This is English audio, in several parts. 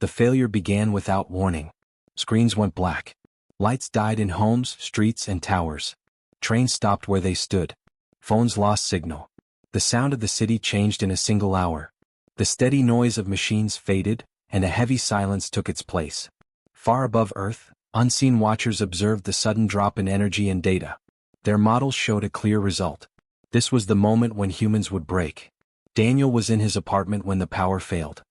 The failure began without warning. Screens went black. Lights died in homes, streets, and towers. Trains stopped where they stood. Phones lost signal. The sound of the city changed in a single hour. The steady noise of machines faded, and a heavy silence took its place. Far above Earth, unseen watchers observed the sudden drop in energy and data. Their models showed a clear result. This was the moment when humans would break. Daniel was in his apartment when the power failed.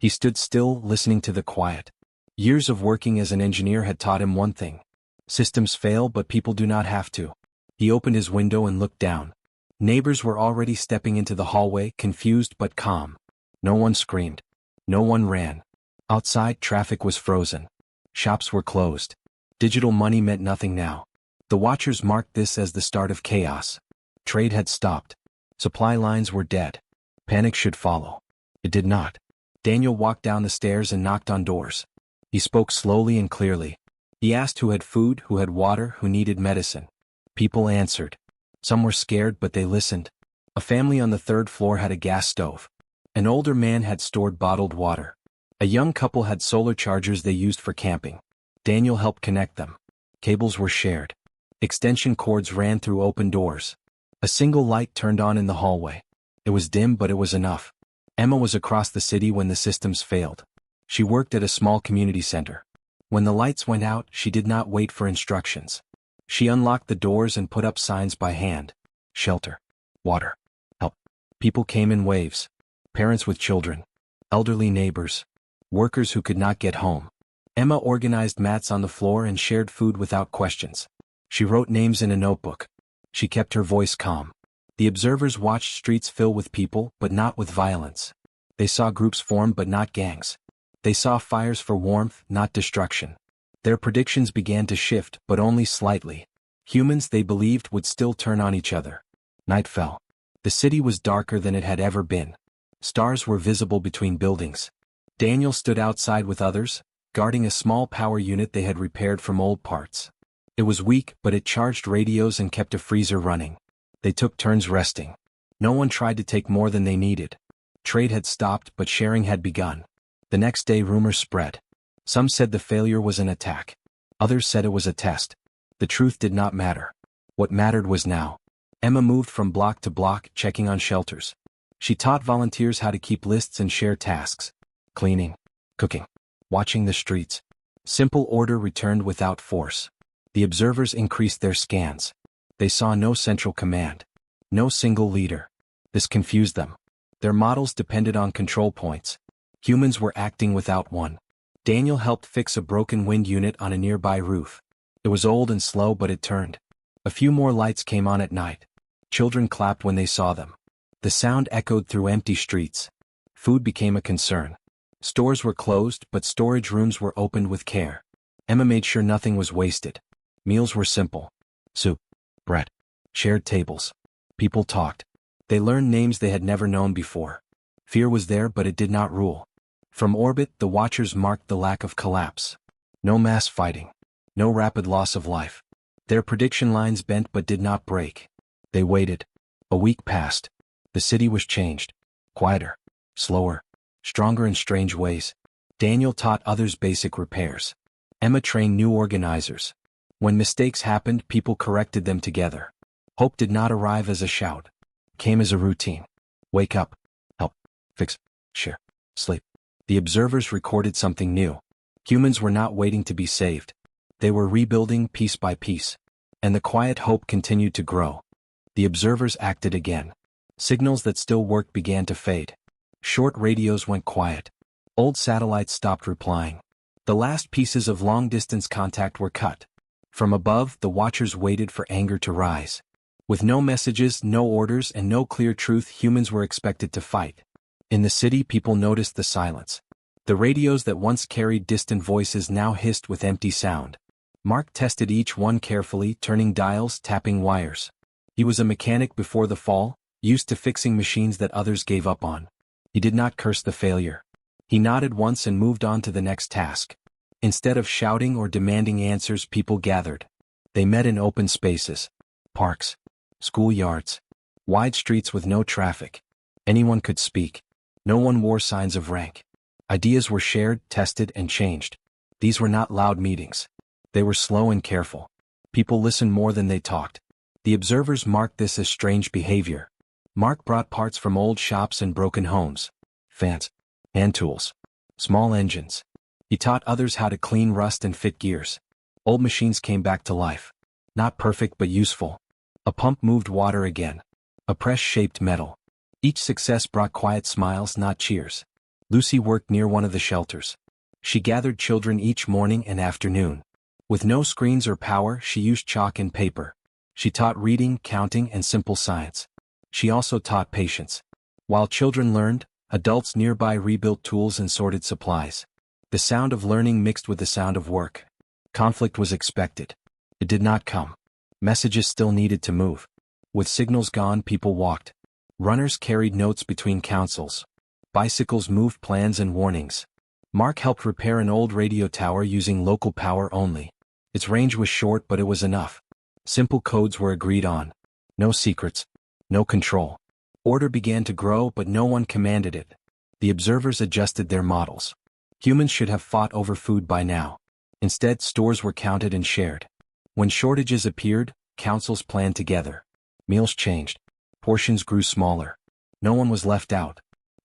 He stood still, listening to the quiet. Years of working as an engineer had taught him one thing. Systems fail, but people do not have to. He opened his window and looked down. Neighbors were already stepping into the hallway, confused but calm. No one screamed. No one ran. Outside, traffic was frozen. Shops were closed. Digital money meant nothing now. The watchers marked this as the start of chaos. Trade had stopped. Supply lines were dead. Panic should follow. It did not. Daniel walked down the stairs and knocked on doors. He spoke slowly and clearly. He asked who had food, who had water, who needed medicine. People answered. Some were scared, but they listened. A family on the third floor had a gas stove. An older man had stored bottled water. A young couple had solar chargers they used for camping. Daniel helped connect them. Cables were shared. Extension cords ran through open doors. A single light turned on in the hallway. It was dim, but it was enough. Emma was across the city when the systems failed. She worked at a small community center. When the lights went out, she did not wait for instructions. She unlocked the doors and put up signs by hand. Shelter. Water. Help. People came in waves. Parents with children. Elderly neighbors. Workers who could not get home. Emma organized mats on the floor and shared food without questions. She wrote names in a notebook. She kept her voice calm. The observers watched streets fill with people, but not with violence. They saw groups form, but not gangs. They saw fires for warmth, not destruction. Their predictions began to shift, but only slightly. Humans, they believed, would still turn on each other. Night fell. The city was darker than it had ever been. Stars were visible between buildings. Daniel stood outside with others, guarding a small power unit they had repaired from old parts. It was weak, but it charged radios and kept a freezer running. They took turns resting. No one tried to take more than they needed. Trade had stopped, but sharing had begun. The next day, rumors spread. Some said the failure was an attack. Others said it was a test. The truth did not matter. What mattered was now. Emma moved from block to block, checking on shelters. She taught volunteers how to keep lists and share tasks. Cleaning, cooking, watching the streets. Simple order returned without force. The observers increased their scans. They saw no central command. No single leader. This confused them. Their models depended on control points. Humans were acting without one. Daniel helped fix a broken wind unit on a nearby roof. It was old and slow, but it turned. A few more lights came on at night. Children clapped when they saw them. The sound echoed through empty streets. Food became a concern. Stores were closed, but storage rooms were opened with care. Emma made sure nothing was wasted. Meals were simple. Soup, bread, shared tables. People talked. They learned names they had never known before. Fear was there, but it did not rule. From orbit, the watchers marked the lack of collapse. No mass fighting. No rapid loss of life. Their prediction lines bent but did not break. They waited. A week passed. The city was changed. Quieter. Slower. Stronger in strange ways. Daniel taught others basic repairs. Emma trained new organizers. When mistakes happened, people corrected them together. Hope did not arrive as a shout. It came as a routine. Wake up. Help. Fix. Share. Sleep. The observers recorded something new. Humans were not waiting to be saved. They were rebuilding piece by piece. And the quiet hope continued to grow. The observers acted again. Signals that still worked began to fade. Short radios went quiet. Old satellites stopped replying. The last pieces of long-distance contact were cut. From above, the watchers waited for anger to rise. With no messages, no orders, and no clear truth, humans were expected to fight. In the city, people noticed the silence. The radios that once carried distant voices now hissed with empty sound. Mark tested each one carefully, turning dials, tapping wires. He was a mechanic before the fall, used to fixing machines that others gave up on. He did not curse the failure. He nodded once and moved on to the next task. Instead of shouting or demanding answers, people gathered. They met in open spaces. Parks. Schoolyards. Wide streets with no traffic. Anyone could speak. No one wore signs of rank. Ideas were shared, tested, and changed. These were not loud meetings. They were slow and careful. People listened more than they talked. The observers marked this as strange behavior. Mark brought parts from old shops and broken homes. Fans, hand tools, small engines. He taught others how to clean rust and fit gears. Old machines came back to life. Not perfect but useful. A pump moved water again. A press shaped metal. Each success brought quiet smiles, not cheers. Lucy worked near one of the shelters. She gathered children each morning and afternoon. With no screens or power, she used chalk and paper. She taught reading, counting, and simple science. She also taught patience. While children learned, adults nearby rebuilt tools and sorted supplies. The sound of learning mixed with the sound of work. Conflict was expected. It did not come. Messages still needed to move. With signals gone, people walked. Runners carried notes between councils. Bicycles moved plans and warnings. Mark helped repair an old radio tower using local power only. Its range was short, but it was enough. Simple codes were agreed on. No secrets. No control. Order began to grow, but no one commanded it. The observers adjusted their models. Humans should have fought over food by now. Instead, stores were counted and shared. When shortages appeared, councils planned together. Meals changed. Portions grew smaller. No one was left out.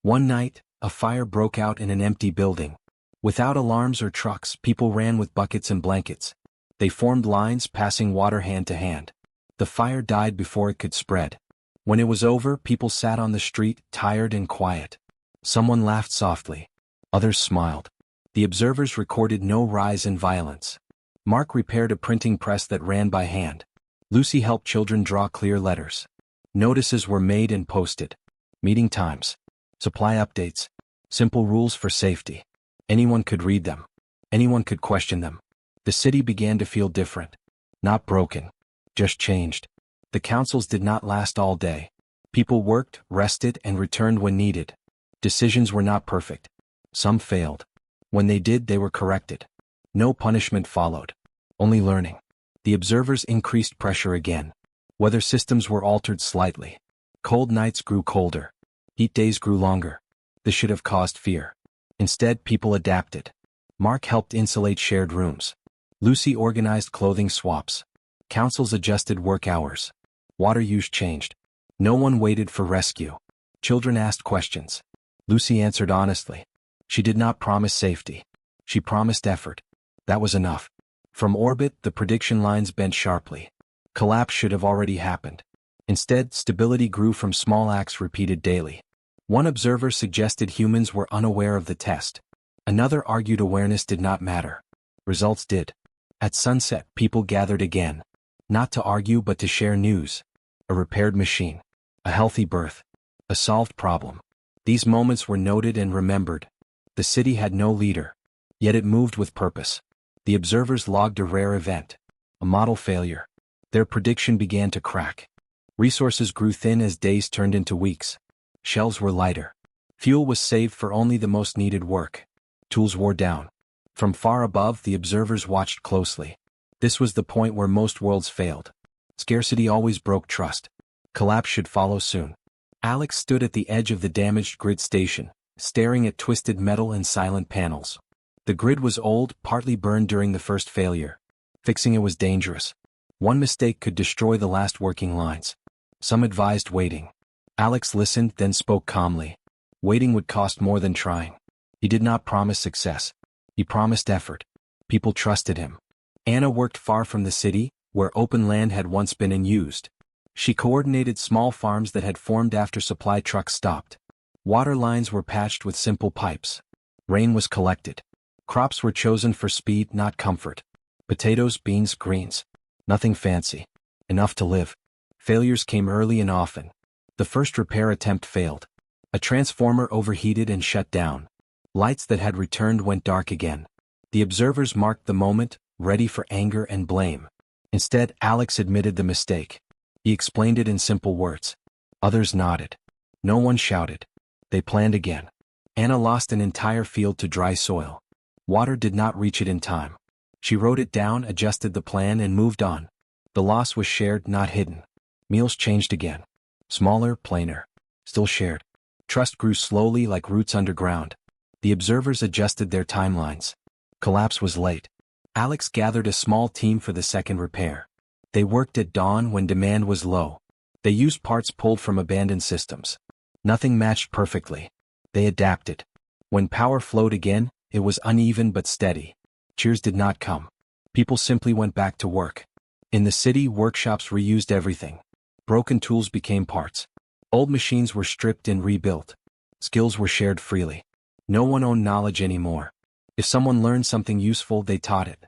One night, a fire broke out in an empty building. Without alarms or trucks, people ran with buckets and blankets. They formed lines, passing water hand to hand. The fire died before it could spread. When it was over, people sat on the street, tired and quiet. Someone laughed softly. Others smiled. The observers recorded no rise in violence. Mark repaired a printing press that ran by hand. Lucy helped children draw clear letters. Notices were made and posted. Meeting times. Supply updates. Simple rules for safety. Anyone could read them. Anyone could question them. The city began to feel different. Not broken. Just changed. The councils did not last all day. People worked, rested, and returned when needed. Decisions were not perfect. Some failed. When they did, they were corrected. No punishment followed. Only learning. The observers increased pressure again. Weather systems were altered slightly. Cold nights grew colder. Heat days grew longer. This should have caused fear. Instead, people adapted. Mark helped insulate shared rooms. Lucy organized clothing swaps. Councils adjusted work hours. Water use changed. No one waited for rescue. Children asked questions. Lucy answered honestly. She did not promise safety. She promised effort. That was enough. From orbit, the prediction lines bent sharply. Collapse should have already happened. Instead, stability grew from small acts repeated daily. One observer suggested humans were unaware of the test. Another argued awareness did not matter. Results did. At sunset, people gathered again. Not to argue but to share news. A repaired machine. A healthy birth. A solved problem. These moments were noted and remembered. The city had no leader. Yet it moved with purpose. The observers logged a rare event. A model failure. Their prediction began to crack. Resources grew thin as days turned into weeks. Shelves were lighter. Fuel was saved for only the most needed work. Tools wore down. From far above, the observers watched closely. This was the point where most worlds failed. Scarcity always broke trust. Collapse should follow soon. Alex stood at the edge of the damaged grid station, staring at twisted metal and silent panels. The grid was old, partly burned during the first failure. Fixing it was dangerous. One mistake could destroy the last working lines. Some advised waiting. Alex listened, then spoke calmly. Waiting would cost more than trying. He did not promise success. He promised effort. People trusted him. Anna worked far from the city, where open land had once been unused. She coordinated small farms that had formed after supply trucks stopped. Water lines were patched with simple pipes. Rain was collected. Crops were chosen for speed, not comfort. Potatoes, beans, greens. Nothing fancy. Enough to live. Failures came early and often. The first repair attempt failed. A transformer overheated and shut down. Lights that had returned went dark again. The observers marked the moment, ready for anger and blame. Instead, Alex admitted the mistake. He explained it in simple words. Others nodded. No one shouted. They planned again. Anna lost an entire field to dry soil. Water did not reach it in time. She wrote it down, adjusted the plan, and moved on. The loss was shared, not hidden. Meals changed again. Smaller, plainer. Still shared. Trust grew slowly like roots underground. The observers adjusted their timelines. Collapse was late. Alex gathered a small team for the second repair. They worked at dawn when demand was low. They used parts pulled from abandoned systems. Nothing matched perfectly. They adapted. When power flowed again, it was uneven but steady. Cheers did not come. People simply went back to work. In the city, workshops reused everything. Broken tools became parts. Old machines were stripped and rebuilt. Skills were shared freely. No one owned knowledge anymore. If someone learned something useful, they taught it.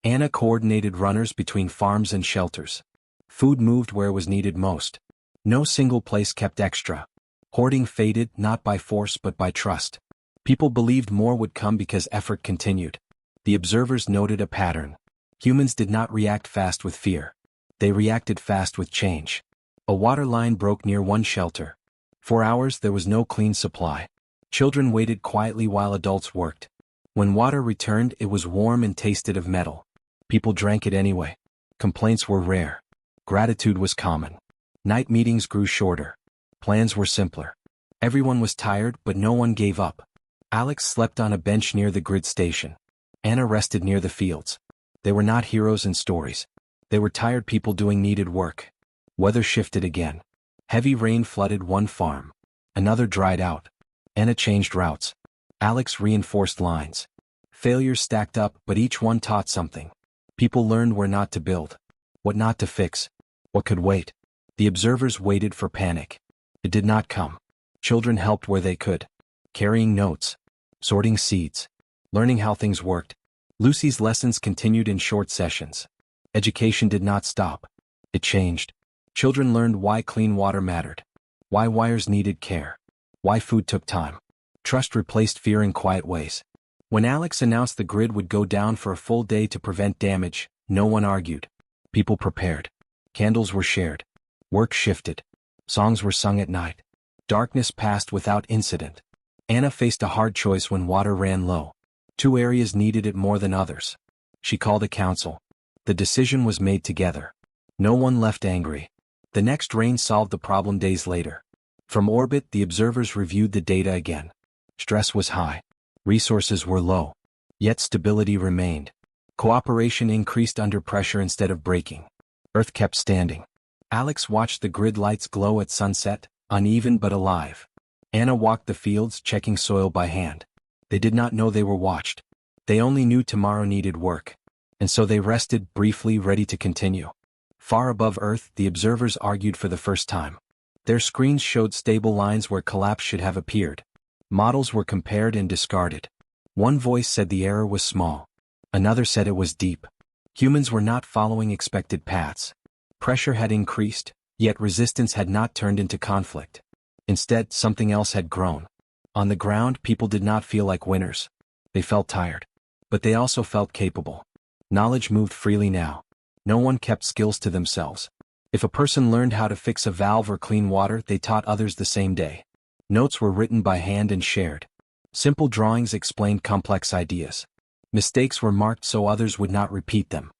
Anna coordinated runners between farms and shelters. Food moved where it was needed most. No single place kept extra. Hoarding faded not by force but by trust. People believed more would come because effort continued. The observers noted a pattern. Humans did not react fast with fear. They reacted fast with change. A water line broke near one shelter. For hours there was no clean supply. Children waited quietly while adults worked. When water returned, it was warm and tasted of metal. People drank it anyway. Complaints were rare. Gratitude was common. Night meetings grew shorter. Plans were simpler. Everyone was tired, but no one gave up. Alex slept on a bench near the grid station. Anna rested near the fields. They were not heroes in stories. They were tired people doing needed work. Weather shifted again. Heavy rain flooded one farm. Another dried out. Anna changed routes. Alex reinforced lines. Failures stacked up, but each one taught something. People learned where not to build, what not to fix, what could wait. The observers waited for panic. It did not come. Children helped where they could. Carrying notes. Sorting seeds. Learning how things worked. Lucy's lessons continued in short sessions. Education did not stop. It changed. Children learned why clean water mattered. Why wires needed care. Why food took time. Trust replaced fear in quiet ways. When Alex announced the grid would go down for a full day to prevent damage, no one argued. People prepared. Candles were shared. Work shifted. Songs were sung at night. Darkness passed without incident. Anna faced a hard choice when water ran low. Two areas needed it more than others. She called a council. The decision was made together. No one left angry. The next rain solved the problem days later. From orbit, the observers reviewed the data again. Stress was high. Resources were low. Yet stability remained. Cooperation increased under pressure instead of breaking. Earth kept standing. Alex watched the grid lights glow at sunset, uneven but alive. Anna walked the fields, checking soil by hand. They did not know they were watched. They only knew tomorrow needed work. And so they rested briefly, ready to continue. Far above Earth, the observers argued for the first time. Their screens showed stable lines where collapse should have appeared. Models were compared and discarded. One voice said the error was small. Another said it was deep. Humans were not following expected paths. Pressure had increased, yet resistance had not turned into conflict. Instead, something else had grown. On the ground, people did not feel like winners. They felt tired. But they also felt capable. Knowledge moved freely now. No one kept skills to themselves. If a person learned how to fix a valve or clean water, they taught others the same day. Notes were written by hand and shared. Simple drawings explained complex ideas. Mistakes were marked so others would not repeat them.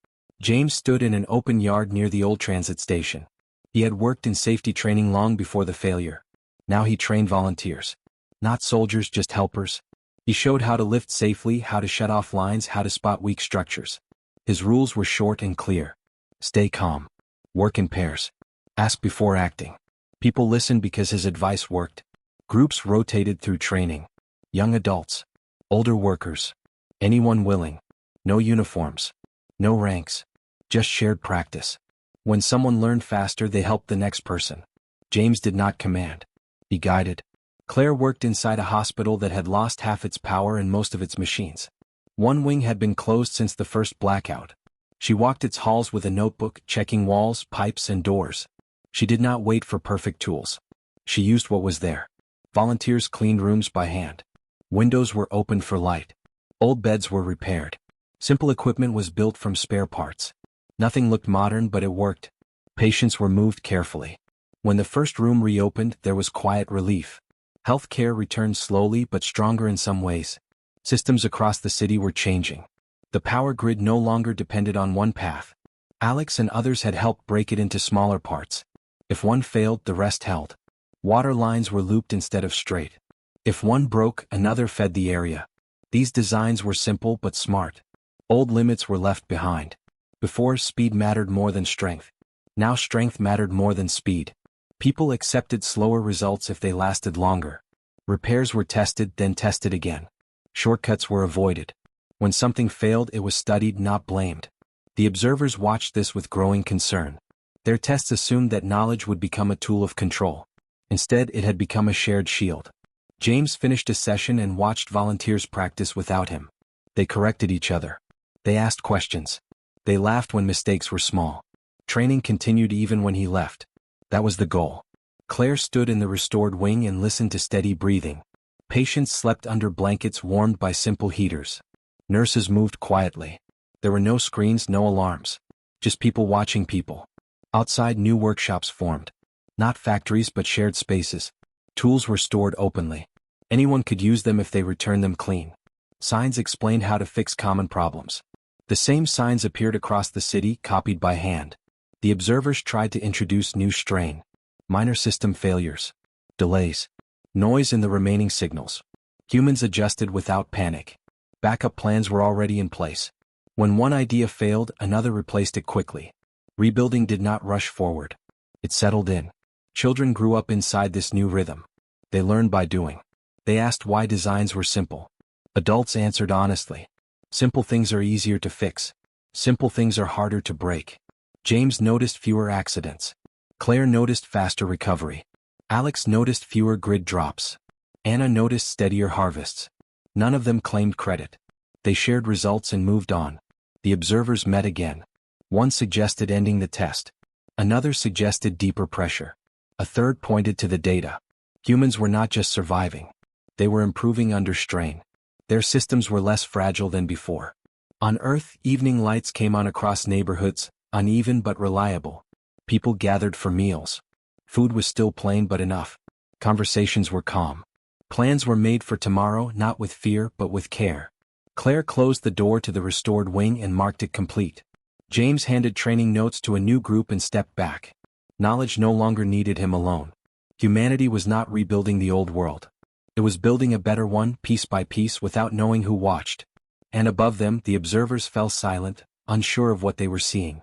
James stood in an open yard near the old transit station. He had worked in safety training long before the failure. Now he trained volunteers. Not soldiers, just helpers. He showed how to lift safely, how to shut off lines, how to spot weak structures. His rules were short and clear. Stay calm. Work in pairs. Ask before acting. People listened because his advice worked. Groups rotated through training. Young adults. Older workers. Anyone willing. No uniforms. No ranks. Just shared practice. When someone learned faster, they helped the next person. James did not command. He guided. Claire worked inside a hospital that had lost half its power and most of its machines. One wing had been closed since the first blackout. She walked its halls with a notebook, checking walls, pipes, and doors. She did not wait for perfect tools. She used what was there. Volunteers cleaned rooms by hand. Windows were opened for light. Old beds were repaired. Simple equipment was built from spare parts. Nothing looked modern, but it worked. Patients were moved carefully. When the first room reopened, there was quiet relief. Healthcare returned slowly but stronger in some ways. Systems across the city were changing. The power grid no longer depended on one path. Alex and others had helped break it into smaller parts. If one failed, the rest held. Water lines were looped instead of straight. If one broke, another fed the area. These designs were simple but smart. Old limits were left behind. Before, speed mattered more than strength. Now strength mattered more than speed. People accepted slower results if they lasted longer. Repairs were tested, then tested again. Shortcuts were avoided. When something failed, it was studied, not blamed. The observers watched this with growing concern. Their tests assumed that knowledge would become a tool of control. Instead, it had become a shared shield. James finished a session and watched volunteers practice without him. They corrected each other. They asked questions. They laughed when mistakes were small. Training continued even when he left. That was the goal. Claire stood in the restored wing and listened to steady breathing. Patients slept under blankets warmed by simple heaters. Nurses moved quietly. There were no screens, no alarms. Just people watching people. Outside, new workshops formed. Not factories but shared spaces. Tools were stored openly. Anyone could use them if they returned them clean. Signs explained how to fix common problems. The same signs appeared across the city, copied by hand. The observers tried to introduce new strain. Minor system failures. Delays. Noise in the remaining signals. Humans adjusted without panic. Backup plans were already in place. When one idea failed, another replaced it quickly. Rebuilding did not rush forward. It settled in. Children grew up inside this new rhythm. They learned by doing. They asked why designs were simple. Adults answered honestly. Simple things are easier to fix. Simple things are harder to break. James noticed fewer accidents. Claire noticed faster recovery. Alex noticed fewer grid drops. Anna noticed steadier harvests. None of them claimed credit. They shared results and moved on. The observers met again. One suggested ending the test. Another suggested deeper pressure. A third pointed to the data. Humans were not just surviving. They were improving under strain. Their systems were less fragile than before. On Earth, evening lights came on across neighborhoods, uneven but reliable. People gathered for meals. Food was still plain but enough. Conversations were calm. Plans were made for tomorrow, not with fear but with care. Claire closed the door to the restored wing and marked it complete. James handed training notes to a new group and stepped back. Knowledge no longer needed him alone. Humanity was not rebuilding the old world. It was building a better one, piece by piece, without knowing who watched. And above them, the observers fell silent, unsure of what they were seeing.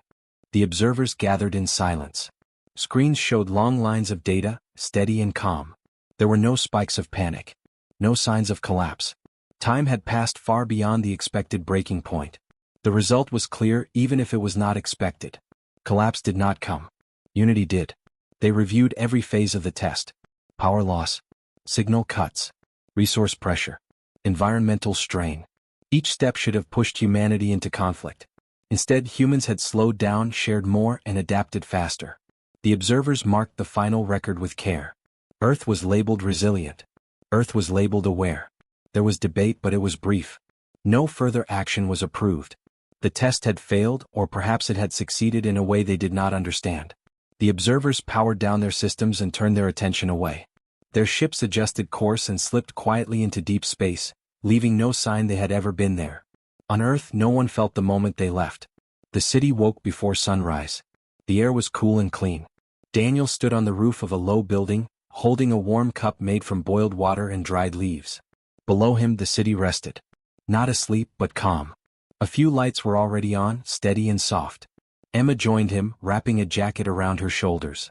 The observers gathered in silence. Screens showed long lines of data, steady and calm. There were no spikes of panic. No signs of collapse. Time had passed far beyond the expected breaking point. The result was clear even if it was not expected. Collapse did not come. Unity did. They reviewed every phase of the test. Power loss. Signal cuts. Resource pressure. Environmental strain. Each step should have pushed humanity into conflict. Instead, humans had slowed down, shared more, and adapted faster. The observers marked the final record with care. Earth was labeled resilient. Earth was labeled aware. There was debate, but it was brief. No further action was approved. The test had failed, or perhaps it had succeeded in a way they did not understand. The observers powered down their systems and turned their attention away. Their ships adjusted course and slipped quietly into deep space, leaving no sign they had ever been there. On Earth, no one felt the moment they left. The city woke before sunrise. The air was cool and clean. Daniel stood on the roof of a low building, holding a warm cup made from boiled water and dried leaves. Below him, the city rested. Not asleep, but calm. A few lights were already on, steady and soft. Emma joined him, wrapping a jacket around her shoulders.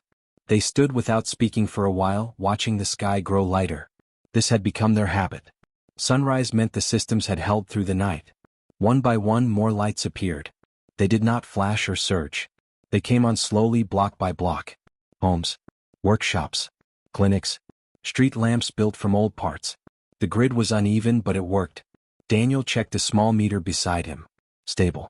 They stood without speaking for a while, watching the sky grow lighter. This had become their habit. Sunrise meant the systems had held through the night. One by one, more lights appeared. They did not flash or surge. They came on slowly, block by block. Homes. Workshops. Clinics. Street lamps built from old parts. The grid was uneven, but it worked. Daniel checked a small meter beside him. Stable.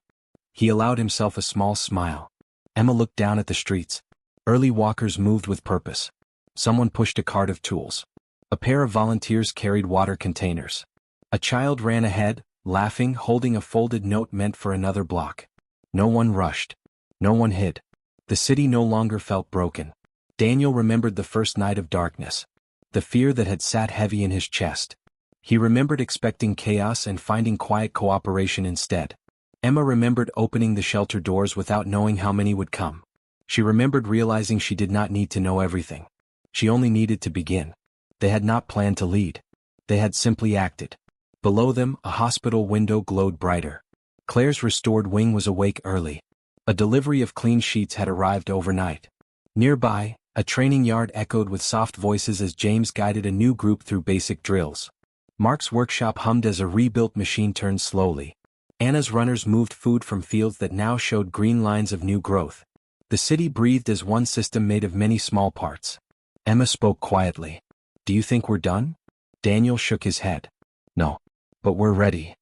He allowed himself a small smile. Emma looked down at the streets. Early walkers moved with purpose. Someone pushed a cart of tools. A pair of volunteers carried water containers. A child ran ahead, laughing, holding a folded note meant for another block. No one rushed. No one hid. The city no longer felt broken. Daniel remembered the first night of darkness. The fear that had sat heavy in his chest. He remembered expecting chaos and finding quiet cooperation instead. Emma remembered opening the shelter doors without knowing how many would come. She remembered realizing she did not need to know everything. She only needed to begin. They had not planned to lead. They had simply acted. Below them, a hospital window glowed brighter. Claire's restored wing was awake early. A delivery of clean sheets had arrived overnight. Nearby, a training yard echoed with soft voices as James guided a new group through basic drills. Mark's workshop hummed as a rebuilt machine turned slowly. Anna's runners moved food from fields that now showed green lines of new growth. The city breathed as one system made of many small parts. Emma spoke quietly. "Do you think we're done?" Daniel shook his head. "No. But we're ready."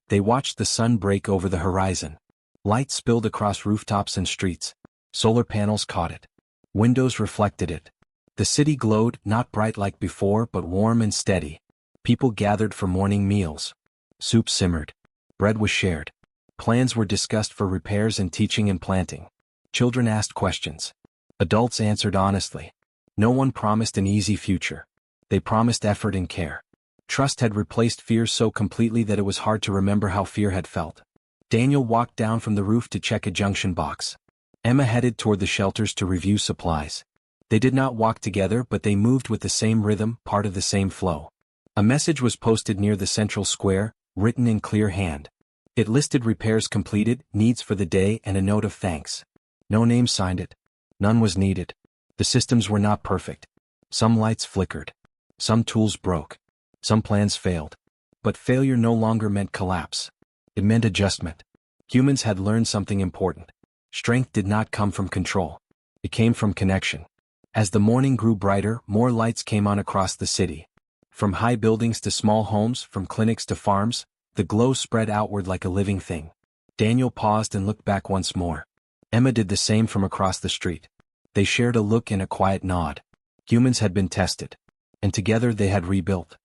They watched the sun break over the horizon. Light spilled across rooftops and streets. Solar panels caught it. Windows reflected it. The city glowed, not bright like before but warm and steady. People gathered for morning meals. Soup simmered. Bread was shared. Plans were discussed for repairs and teaching and planting. Children asked questions. Adults answered honestly. No one promised an easy future. They promised effort and care. Trust had replaced fear so completely that it was hard to remember how fear had felt. Daniel walked down from the roof to check a junction box. Emma headed toward the shelters to review supplies. They did not walk together, but they moved with the same rhythm, part of the same flow. A message was posted near the central square, written in clear hand. It listed repairs completed, needs for the day, and a note of thanks. No name signed it. None was needed. The systems were not perfect. Some lights flickered. Some tools broke. Some plans failed. But failure no longer meant collapse. It meant adjustment. Humans had learned something important. Strength did not come from control. It came from connection. As the morning grew brighter, more lights came on across the city. From high buildings to small homes, from clinics to farms, the glow spread outward like a living thing. Daniel paused and looked back once more. Emma did the same from across the street. They shared a look and a quiet nod. Humans had been tested. And together they had rebuilt.